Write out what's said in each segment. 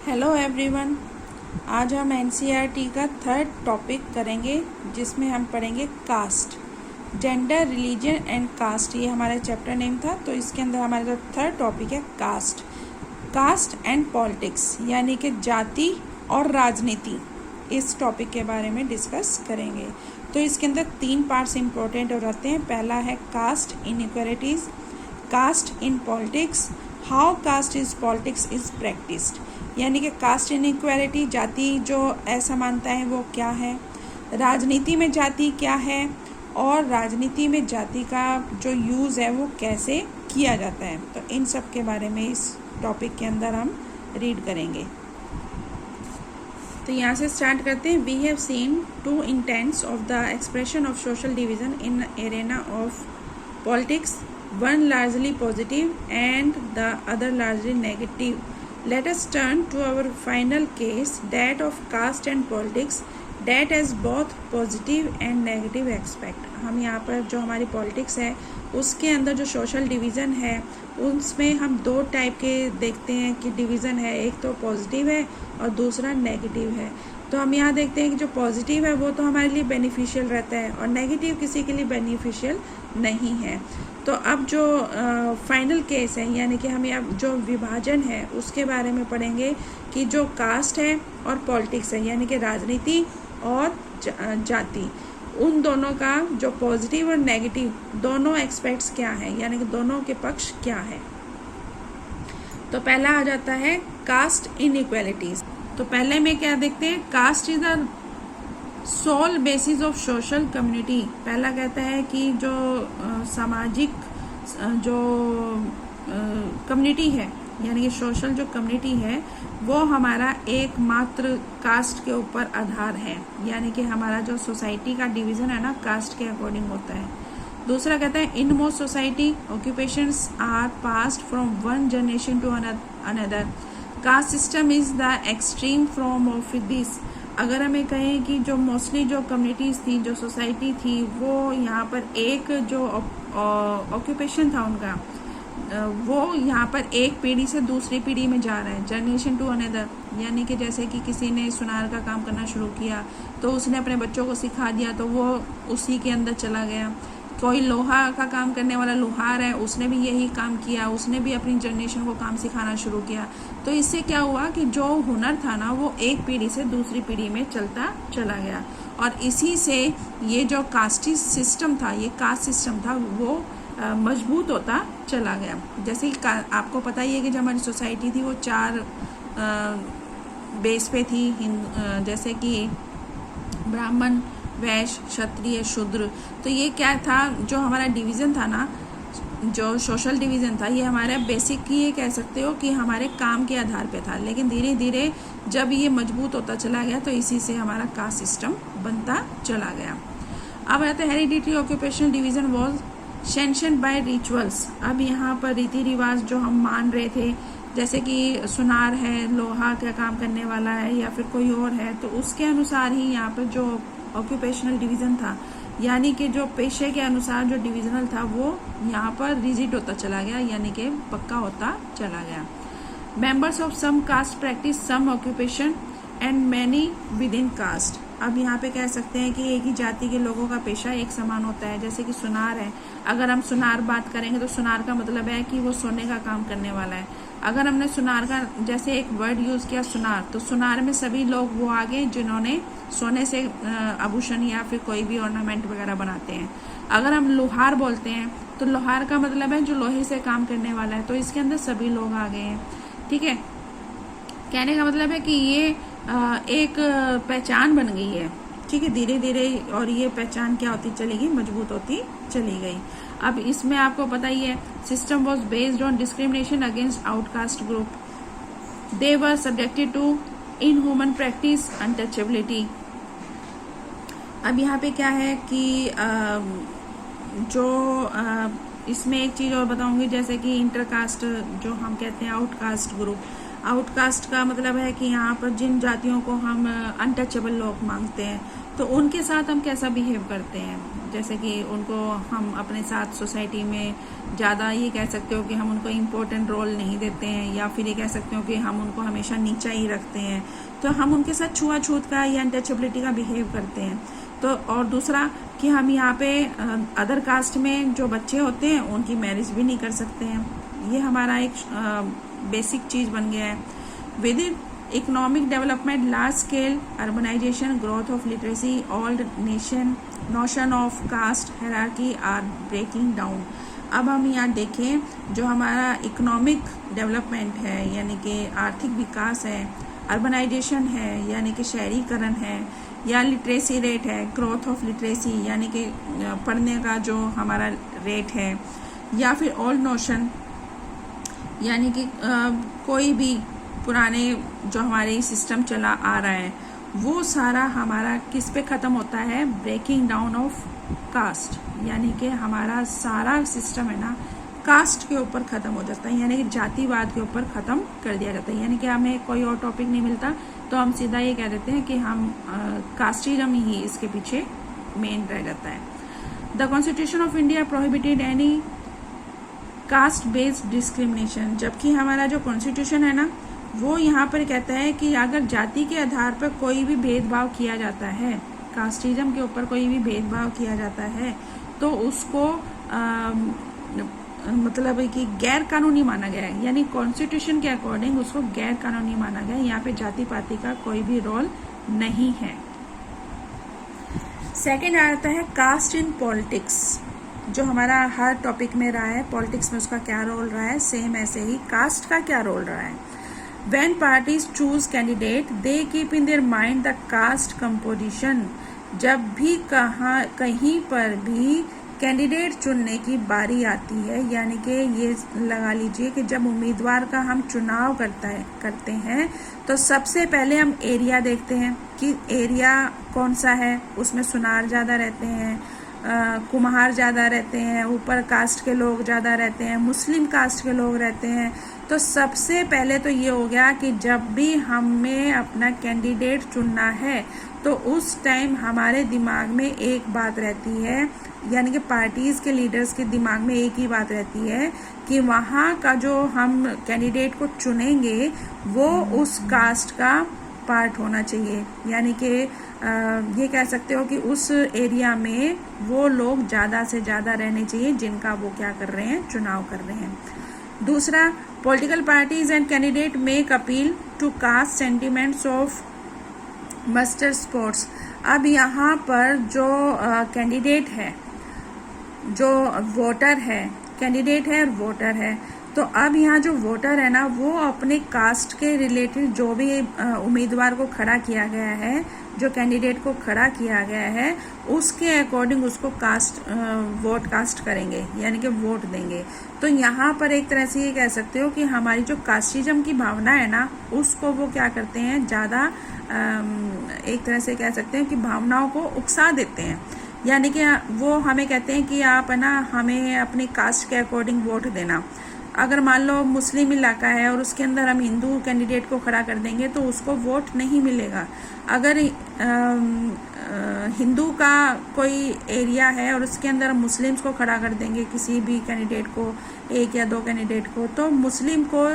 Hello everyone. आज हम NCERT का थर्ड टॉपिक करेंगे जिसमें हम पढ़ेंगे caste, gender, religion and caste. ये हमारा चैप्टर नेम था। तो इसके अंदर हमारा जो थर्ड टॉपिक है कास्ट, कास्ट एंड पॉलिटिक्स, यानी कि जाति और राजनीति। इस टॉपिक के बारे में डिस्कस करेंगे। तो इसके अंदर 3 पार्ट्स इंपॉर्टेंट रहते हैं। पहला है caste inequalities, caste in politics, how caste is politics is practised, यानी कि कास्ट इनइक्वालिटी, जाति जो असमानता है वो क्या है, राजनीति में जाति क्या है, और राजनीति में जाति का जो यूज़ है वो कैसे किया जाता है। तो इन सब के बारे में इस टॉपिक के अंदर हम रीड करेंगे। तो यहाँ से स्टार्ट करते हैं। We have seen 2 intents of the expression of social division in arena of politics, one largely positive and the other largely negative. Let us turn to our final case, that of caste and politics, that has both positive and negative aspect. हम यहाँ पर जो हमारी politics है उसके अंदर जो social division है उसमें हम 2 टाइप के देखते हैं कि डिवीज़न है। एक तो पॉजिटिव है और दूसरा नेगेटिव है। तो हम यहाँ देखते हैं कि जो पॉजिटिव है वो तो हमारे लिए बेनिफिशियल रहता है और नेगेटिव किसी के लिए बेनिफिशियल नहीं है। तो अब जो फाइनल केस है, यानी कि हम यहाँ जो विभाजन है उसके बारे में पढ़ेंगे कि जो कास्ट है और पॉलिटिक्स है, यानी कि राजनीति और जाति, उन दोनों का जो पॉजिटिव और नेगेटिव दोनों एस्पेक्ट्स क्या है, यानी कि दोनों के पक्ष क्या है। तो पहला आ जाता है कास्ट इनइक्वालिटीज। तो पहले में क्या देखते हैं, caste is the sole basis of social community. पहला कहता है कि जो सामाजिक जो कम्युनिटी है, यानी कि सोशल जो कम्युनिटी है वो हमारा एकमात्र कास्ट के ऊपर आधार है, यानी कि हमारा जो सोसाइटी का डिवीजन है ना कास्ट के अकॉर्डिंग होता है। दूसरा कहता है in most society occupations are passed from one generation to another, caste system is the extreme form of this. अगर हमें कहें कि जो मोस्टली जो कम्युनिटीज़ थी, जो सोसाइटी थी, वो यहाँ पर एक जो ऑक्यूपेशन था उनका, वो यहाँ पर एक पीढ़ी से दूसरी पीढ़ी में जा रहा है, जनरेशन टू अनदर। यानी कि जैसे कि किसी ने सुनार का काम करना शुरू किया तो उसने अपने बच्चों को सिखा दिया तो वो उसी के अंदर चला गया। कोई लोहा का काम करने वाला लोहार है, उसने भी यही काम किया, उसने भी अपनी जनरेशन को काम सिखाना शुरू किया। तो इससे क्या हुआ कि जो हुनर था ना वो एक पीढ़ी से दूसरी पीढ़ी में चलता चला गया, और इसी से ये जो कास्ट सिस्टम था, ये कास्ट सिस्टम था वो मजबूत होता चला गया। जैसे कि आपको पता ही है कि जो हमारी सोसाइटी थी वो 4 बेस पे थी, जैसे कि ब्राह्मण, वैश्य, क्षत्रिय, शूद्र। तो ये क्या था, जो हमारा डिवीज़न था ना, जो सोशल डिवीज़न था, ये हमारा बेसिक ये कह सकते हो कि हमारे काम के आधार पे था। लेकिन धीरे धीरे जब ये मजबूत होता चला गया तो इसी से हमारा कास्ट सिस्टम बनता चला गया। अब आता है hereditary occupational division was sanctioned by rituals. अब यहाँ पर रीति रिवाज जो हम मान रहे थे, जैसे कि सुनार है, लोहा का काम करने वाला है या फिर कोई और है, तो उसके अनुसार ही यहाँ पर जो ऑक्यूपेशनल डिवीज़न था, यानी कि जो पेशे के अनुसार जो डिविजनल था वो यहाँ पर रिजिड होता चला गया, यानी कि पक्का होता चला गया। Members of some caste practice some occupation and many within caste. अब यहाँ पे कह सकते हैं कि एक ही जाति के लोगों का पेशा एक समान होता है। जैसे कि सुनार है, अगर हम सुनार बात करेंगे तो सुनार का मतलब है कि वो सोने का काम करने वाला है। अगर हमने सुनार का जैसे एक वर्ड यूज़ किया सुनार, तो सुनार में सभी लोग वो आ गए जिन्होंने सोने से आभूषण या फिर कोई भी ऑर्नामेंट वगैरह बनाते हैं। अगर हम लोहार बोलते हैं तो लोहार का मतलब है जो लोहे से काम करने वाला है, तो इसके अंदर सभी लोग आ गए हैं। ठीक है, कहने का मतलब है कि ये एक पहचान बन गई है। ठीक है, धीरे धीरे और ये पहचान क्या होती चली गई, मजबूत होती चली गई। अब इसमें आपको पता ही है, system was based on discrimination against outcaste group, they were subjected to inhuman practice, untouchability. अब यहाँ पे क्या है कि इसमें एक चीज़ और बताऊंगी, जैसे कि इंटरकास्ट जो हम कहते हैं आउटकास्ट ग्रुप। आउटकास्ट का मतलब है कि यहाँ पर जिन जातियों को हम अनटचेबल लोग मांगते हैं, तो उनके साथ हम कैसा बिहेव करते हैं। जैसे कि उनको हम अपने साथ सोसाइटी में ज़्यादा, ये कह सकते हो कि हम उनको इम्पोर्टेंट रोल नहीं देते हैं, या फिर ये कह सकते हो कि हम उनको हमेशा नीचा ही रखते हैं, तो हम उनके साथ छुआछूत का या अनटचेबिलिटी का बिहेव करते हैं। तो और दूसरा कि हम यहाँ पे अदर कास्ट में जो बच्चे होते हैं उनकी मैरिज भी नहीं कर सकते हैं। ये हमारा एक बेसिक चीज़ बन गया है। With economic development, large scale urbanisation, growth of literacy, all nation notion of caste hierarchy are breaking down. अब हम यहाँ देखें, जो हमारा इकोनॉमिक डेवलपमेंट है यानी कि आर्थिक विकास है, अर्बनाइजेशन है यानी कि शहरीकरण है, या लिटरेसी रेट है, ग्रोथ ऑफ लिटरेसी यानी कि पढ़ने का जो हमारा रेट है, या फिर ओल्ड नोशन यानी कि कोई भी पुराने जो हमारे सिस्टम चला आ रहा है, वो सारा हमारा किस पे ख़त्म होता है, ब्रेकिंग डाउन ऑफ कास्ट, यानी कि हमारा सारा सिस्टम है ना कास्ट के ऊपर ख़त्म हो जाता है, यानी कि जातिवाद के ऊपर ख़त्म कर दिया जाता है। यानी कि हमें कोई और टॉपिक नहीं मिलता तो हम सीधा ये कह देते हैं कि हम कास्टिज्म ही इसके पीछे मेन रह जाता है। The constitution of India prohibited any caste based discrimination, जबकि हमारा जो कॉन्स्टिट्यूशन है ना वो यहाँ पर कहता है कि अगर जाति के आधार पर कोई भी भेदभाव किया जाता है, कास्टिज्म के ऊपर कोई भी भेदभाव किया जाता है, तो उसको मतलब है कि गैर कानूनी माना गया है, यानी कॉन्स्टिट्यूशन के अकॉर्डिंग उसको गैर कानूनी माना गया है। यहाँ पे जाति पाति का कोई भी रोल नहीं है। सेकंड आता है कास्ट इन पॉलिटिक्स, जो हमारा हर टॉपिक में रहा है, पॉलिटिक्स में उसका क्या रोल रहा है, सेम ऐसे ही कास्ट का क्या रोल रहा है। When parties choose candidate, they keep in their mind the caste composition. जब भी कहीं पर भी कैंडिडेट चुनने की बारी आती है, यानी कि ये लगा लीजिए कि जब उम्मीदवार का हम चुनाव करते हैं तो सबसे पहले हम एरिया देखते हैं कि एरिया कौन सा है, उसमें सुनार ज़्यादा रहते हैं, कुम्हार ज़्यादा रहते हैं, ऊपर कास्ट के लोग ज़्यादा रहते हैं, मुस्लिम कास्ट के लोग रहते हैं। तो सबसे पहले तो ये हो गया कि जब भी हमें अपना कैंडिडेट चुनना है तो उस टाइम हमारे दिमाग में एक बात रहती है, यानी कि पार्टीज़ के लीडर्स के दिमाग में एक ही बात रहती है कि वहाँ का जो हम कैंडिडेट को चुनेंगे वो उस कास्ट का पार्ट होना चाहिए, यानी कि ये कह सकते हो कि उस एरिया में वो लोग ज़्यादा से ज़्यादा रहने चाहिए जिनका वो क्या कर रहे हैं, चुनाव कर रहे हैं। दूसरा, political parties and candidate make appeal to caste sentiments of muster sports. अब यहाँ पर जो कैंडिडेट है, जो वोटर है, कैंडिडेट है और वोटर है, तो अब यहाँ जो वोटर है ना वो अपने कास्ट के रिलेटेड जो भी उम्मीदवार को खड़ा किया गया है, जो कैंडिडेट को खड़ा किया गया है, उसके अकॉर्डिंग उसको वोट कास्ट करेंगे, यानी कि वोट देंगे। तो यहाँ पर एक तरह से ये कह सकते हो कि हमारी जो कास्टिज्म की भावना है ना उसको वो क्या करते हैं, ज़्यादा एक तरह से कह सकते हैं कि भावनाओं को उकसा देते हैं, यानी कि वो हमें कहते हैं कि आप है ना हमें अपनी कास्ट के अकॉर्डिंग वोट देना। अगर मान लो मुस्लिम इलाका है और उसके अंदर हम हिंदू कैंडिडेट को खड़ा कर देंगे तो उसको वोट नहीं मिलेगा। अगर हिंदू का कोई एरिया है और उसके अंदर हम मुस्लिम्स को खड़ा कर देंगे, किसी भी कैंडिडेट को, एक या दो कैंडिडेट को, तो मुस्लिम को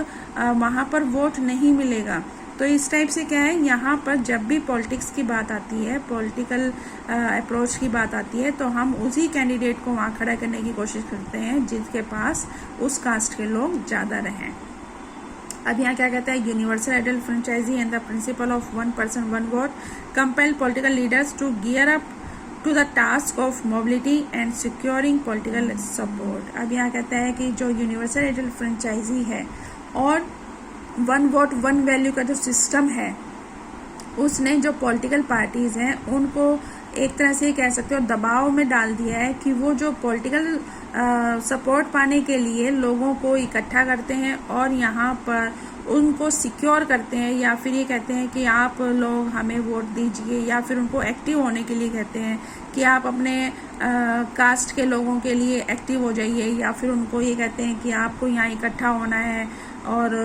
वहाँ पर वोट नहीं मिलेगा। तो इस टाइप से क्या है, यहाँ पर जब भी पॉलिटिक्स की बात आती है, पॉलिटिकल अप्रोच की बात आती है, तो हम उसी कैंडिडेट को वहाँ खड़ा करने की कोशिश करते हैं जिसके पास उस कास्ट के लोग ज़्यादा रहें। अब यहाँ क्या कहता है, universal adult franchise and the principle of 1 person 1 vote compel political leaders to gear up to the task of mobility and securing political support. अब यहाँ कहता है कि जो यूनिवर्सल एडल्ट फ्रेंचाइजी है और 1 vote 1 value का जो सिस्टम है, उसने जो पॉलिटिकल पार्टीज़ हैं उनको एक तरह से कह सकते हो दबाव में डाल दिया है कि वो जो पॉलिटिकल सपोर्ट पाने के लिए लोगों को इकट्ठा करते हैं और यहाँ पर उनको सिक्योर करते हैं, या फिर ये कहते हैं कि आप लोग हमें वोट दीजिए, या फिर उनको एक्टिव होने के लिए कहते हैं कि आप अपने कास्ट के लोगों के लिए एक्टिव हो जाइए, या फिर उनको ये कहते हैं कि आपको यहाँ इकट्ठा होना है और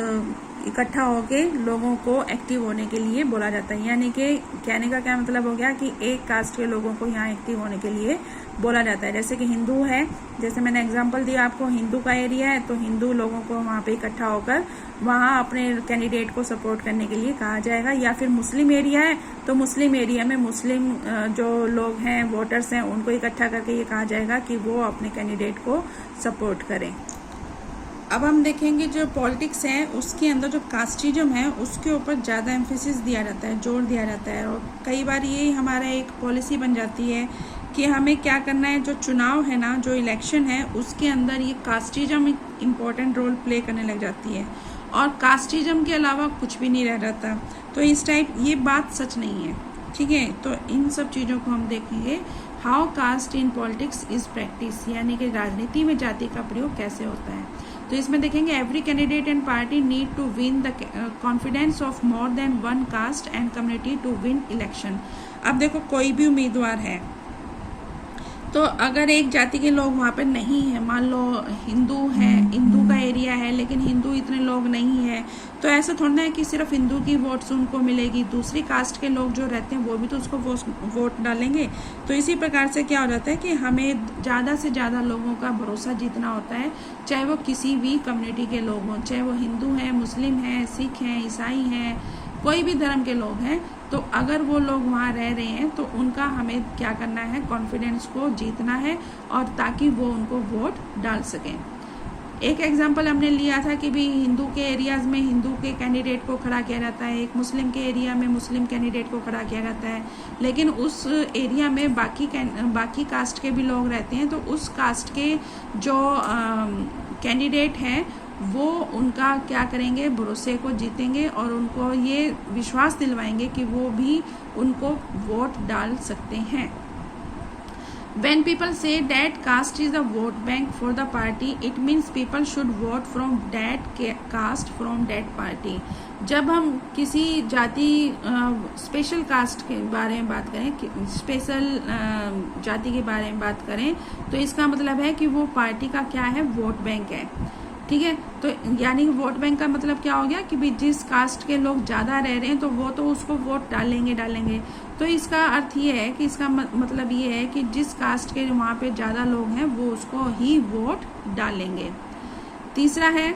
इकट्ठा होके लोगों को एक्टिव होने के लिए बोला जाता है। यानी कि कहने का क्या मतलब हो गया कि एक कास्ट के लोगों को यहाँ एक्टिव होने के लिए बोला जाता है। जैसे कि हिंदू है, जैसे मैंने एग्जांपल दिया आपको, हिंदू का एरिया है तो हिंदू लोगों को वहाँ पे इकट्ठा होकर वहाँ अपने कैंडिडेट को सपोर्ट करने के लिए कहा जाएगा। या फिर मुस्लिम एरिया है तो मुस्लिम एरिया में मुस्लिम जो लोग हैं, वोटर्स हैं, उनको इकट्ठा करके ये कहा जाएगा कि वो अपने कैंडिडेट को सपोर्ट करें। अब हम देखेंगे जो पॉलिटिक्स है उसके अंदर जो कास्टिज्म है उसके ऊपर ज़्यादा एम्फेसिस दिया जाता है, जोर दिया जाता है। और कई बार ये हमारा एक पॉलिसी बन जाती है कि हमें क्या करना है, जो चुनाव है ना, जो इलेक्शन है उसके अंदर ये कास्टिज्म एक इम्पॉर्टेंट रोल प्ले करने लग जाती है और कास्टिज्म के अलावा कुछ भी नहीं रह जाता। तो इस टाइप ये बात सच नहीं है, ठीक है। तो इन सब चीज़ों को हम देखेंगे। How caste in politics is practice, यानी कि राजनीति में जाति का प्रयोग कैसे होता है। तो इसमें देखेंगे every candidate and party need to win the confidence of more than one caste and community to win election. अब देखो कोई भी उम्मीदवार है तो अगर एक जाति के लोग वहाँ पे नहीं है, मान लो हिंदू है, हिंदू का एरिया है लेकिन हिंदू इतने लोग नहीं है, तो ऐसा थोड़ा है कि सिर्फ हिंदू की वोट्स उनको मिलेगी, दूसरी कास्ट के लोग जो रहते हैं वो भी तो उसको वोट डालेंगे। तो इसी प्रकार से क्या हो जाता है कि हमें ज़्यादा से ज़्यादा लोगों का भरोसा जीतना होता है, चाहे वो किसी भी कम्युनिटी के लोग हों, चाहे वो हिंदू हैं, मुस्लिम हैं, सिख हैं, ईसाई हैं, कोई भी धर्म के लोग हैं। तो अगर वो लोग वहाँ रह रहे हैं तो उनका हमें क्या करना है, कॉन्फिडेंस को जीतना है और ताकि वो उनको वोट डाल सकें। एक एग्जांपल हमने लिया था कि भी हिंदू के एरियाज में हिंदू के कैंडिडेट को खड़ा किया जाता है, एक मुस्लिम के एरिया में मुस्लिम कैंडिडेट को खड़ा किया जाता है, लेकिन उस एरिया में बाकी कास्ट के भी लोग रहते हैं। तो उस कास्ट के जो कैंडिडेट हैं वो उनका क्या करेंगे, भरोसे को जीतेंगे और उनको ये विश्वास दिलवाएंगे कि वो भी उनको वोट डाल सकते हैं। When people say that caste is a vote bank for the party, it means people should vote from that caste from that party. जब हम किसी जाति स्पेशल कास्ट के बारे में बात करें, स्पेशल जाति के बारे में बात करें, तो इसका मतलब है कि वो पार्टी का क्या है, वोट बैंक है, ठीक है। तो यानी वोट बैंक का मतलब क्या हो गया कि भी जिस कास्ट के लोग ज़्यादा रह रहे हैं तो वो तो उसको वोट डालेंगे। तो इसका अर्थ ये है कि इसका मतलब ये है कि जिस कास्ट के वहाँ पे ज़्यादा लोग हैं वो उसको ही वोट डालेंगे। तीसरा है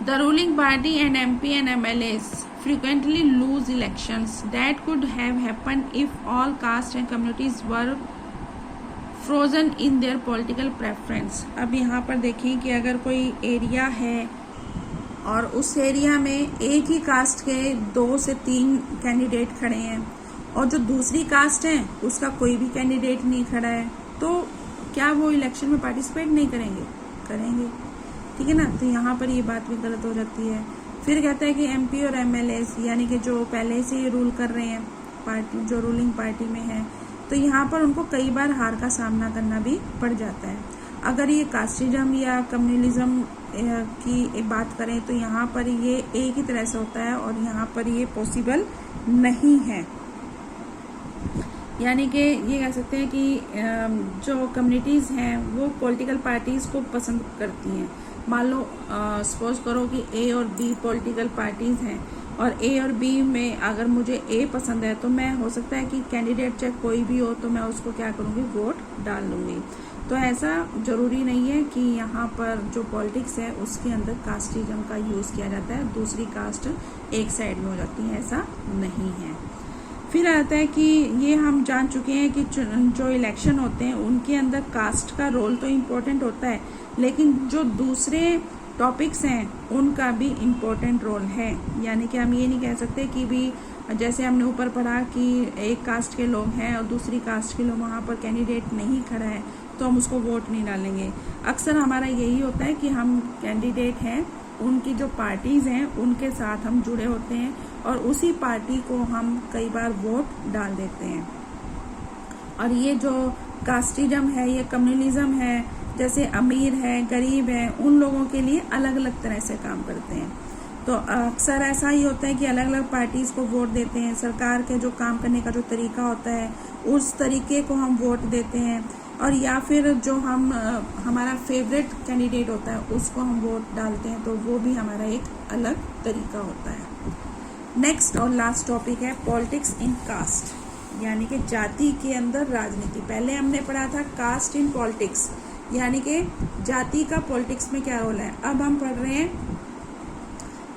the ruling party and MP and MLAs frequently lose elections that could have happened if all castes and communities were frozen in their political preference. अब यहाँ पर देखें कि अगर कोई एरिया है और उस एरिया में एक ही कास्ट के 2 से 3 कैंडिडेट खड़े हैं और जो दूसरी कास्ट है उसका कोई भी कैंडिडेट नहीं खड़ा है, तो क्या वो इलेक्शन में पार्टिसिपेट नहीं करेंगे? करेंगे, ठीक है ना। तो यहाँ पर ये बात भी गलत हो जाती है। फिर कहता है कि MP और MLAs यानी कि जो पहले से ही रूल कर रहे हैं पार्टी, जो रूलिंग पार्टी में है, तो यहाँ पर उनको कई बार हार का सामना करना भी पड़ जाता है। अगर ये कास्टिज्म या कम्युनलिज्म की बात करें तो यहाँ पर ये एक ही तरह से होता है और यहाँ पर ये पॉसिबल नहीं है। यानी कि ये कह सकते हैं कि जो कम्युनिटीज़ हैं वो पॉलिटिकल पार्टीज़ को पसंद करती हैं। मान लो सपोज करो कि A और B पॉलिटिकल पार्टीज़ हैं और A और B में अगर मुझे A पसंद है तो मैं, हो सकता है कि कैंडिडेट चाहे कोई भी हो तो मैं उसको क्या करूँगी, वोट डाल लूँगी। तो ऐसा ज़रूरी नहीं है कि यहाँ पर जो पॉलिटिक्स है उसके अंदर कास्टिज्म का यूज़ किया जाता है, दूसरी कास्ट एक साइड में हो जाती है, ऐसा नहीं है। फिर आता है कि ये हम जान चुके हैं कि जो इलेक्शन होते हैं उनके अंदर कास्ट का रोल तो इम्पोर्टेंट होता है, लेकिन जो दूसरे टॉपिक्स हैं उनका भी इम्पोर्टेंट रोल है। यानी कि हम ये नहीं कह सकते कि भी जैसे हमने ऊपर पढ़ा कि एक कास्ट के लोग हैं और दूसरी कास्ट के लोग वहाँ पर कैंडिडेट नहीं खड़ा है तो हम उसको वोट नहीं डालेंगे। अक्सर हमारा यही होता है कि हम कैंडिडेट हैं, उनकी जो पार्टीज़ हैं उनके साथ हम जुड़े होते हैं और उसी पार्टी को हम कई बार वोट डाल देते हैं। और ये जो कास्टिज्म है, ये कम्युनलिज्म है, जैसे अमीर है, गरीब है, उन लोगों के लिए अलग अलग तरह से काम करते हैं। तो अक्सर ऐसा ही होता है कि अलग अलग पार्टीज़ को वोट देते हैं। सरकार के जो काम करने का जो तरीका होता है उस तरीके को हम वोट देते हैं। और या फिर जो हम हमारा फेवरेट कैंडिडेट होता है उसको हम वोट डालते हैं, तो वो भी हमारा एक अलग तरीका होता है। नेक्स्ट और लास्ट टॉपिक है पॉलिटिक्स इन कास्ट, यानी कि जाति के अंदर राजनीति। पहले हमने पढ़ा था कास्ट इन पॉलिटिक्स, यानी कि जाति का पॉलिटिक्स में क्या रोल है। अब हम पढ़ रहे हैं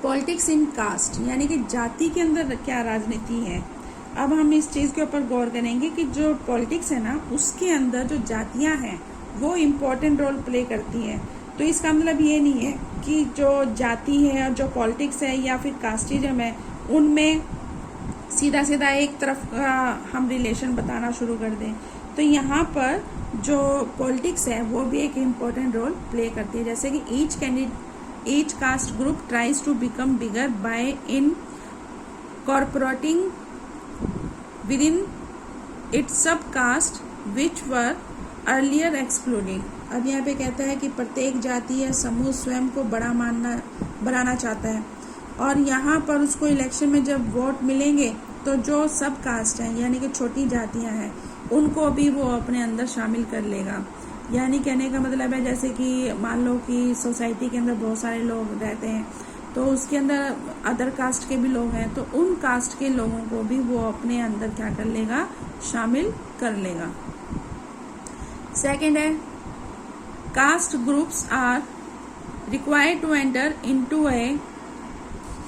पॉलिटिक्स इन कास्ट, यानी कि जाति के अंदर क्या राजनीति है। अब हम इस चीज़ के ऊपर गौर करेंगे कि जो पॉलिटिक्स है ना, उसके अंदर जो जातियां हैं वो इम्पोर्टेंट रोल प्ले करती हैं। तो इसका मतलब ये नहीं है कि जो जाति है और जो पॉलिटिक्स है या फिर कास्टिज्म है उनमें सीधा सीधा एक तरफ का हम रिलेशन बताना शुरू कर दें। तो यहाँ पर जो पॉलिटिक्स है वो भी एक इम्पोर्टेंट रोल प्ले करती है। जैसे कि each caste group tries to become bigger by incorporating within its sub caste which were earlier excluded. अब यहाँ पे कहता है कि प्रत्येक जाति या समूह स्वयं को बढ़ाना चाहता है, और यहाँ पर उसको इलेक्शन में जब वोट मिलेंगे तो जो सब कास्ट हैं यानी कि छोटी जातियाँ हैं उनको भी वो अपने अंदर शामिल कर लेगा। यानी कहने का मतलब है जैसे कि मान लो कि सोसाइटी के अंदर बहुत सारे लोग रहते हैं, तो उसके अंदर अदर कास्ट के भी लोग हैं, तो उन कास्ट के लोगों को भी वो अपने अंदर क्या कर लेगा, शामिल कर लेगा। सेकेंड है caste groups are required to enter into a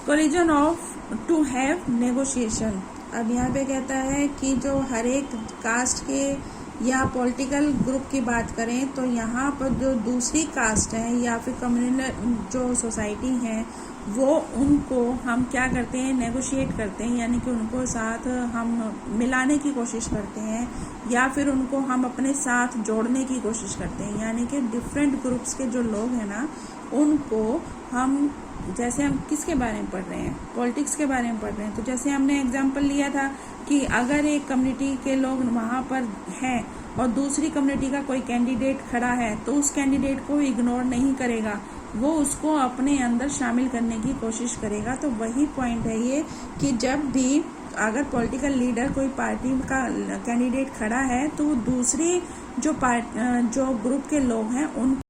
coalition of to have negotiation. अब यहाँ पे कहता है कि जो हर एक कास्ट के या पॉलिटिकल ग्रुप की बात करें तो यहाँ पर जो दूसरी कास्ट है या फिर कम्युनल जो सोसाइटी है वो उनको हम क्या करते हैं, नेगोशिएट करते हैं, यानी कि उनको साथ हम मिलाने की कोशिश करते हैं या फिर उनको हम अपने साथ जोड़ने की कोशिश करते हैं। यानी कि डिफरेंट ग्रुप्स के जो लोग हैं ना उनको हम, जैसे हम किसके बारे में पढ़ रहे हैं, पॉलिटिक्स के बारे में पढ़ रहे हैं, तो जैसे हमने एग्जांपल लिया था कि अगर एक कम्युनिटी के लोग वहाँ पर हैं और दूसरी कम्युनिटी का कोई कैंडिडेट खड़ा है तो उस कैंडिडेट को इग्नोर नहीं करेगा, वो उसको अपने अंदर शामिल करने की कोशिश करेगा। तो वही पॉइंट है ये कि जब भी अगर पॉलिटिकल लीडर कोई पार्टी का कैंडिडेट खड़ा है तो दूसरी जो ग्रुप के लोग हैं उन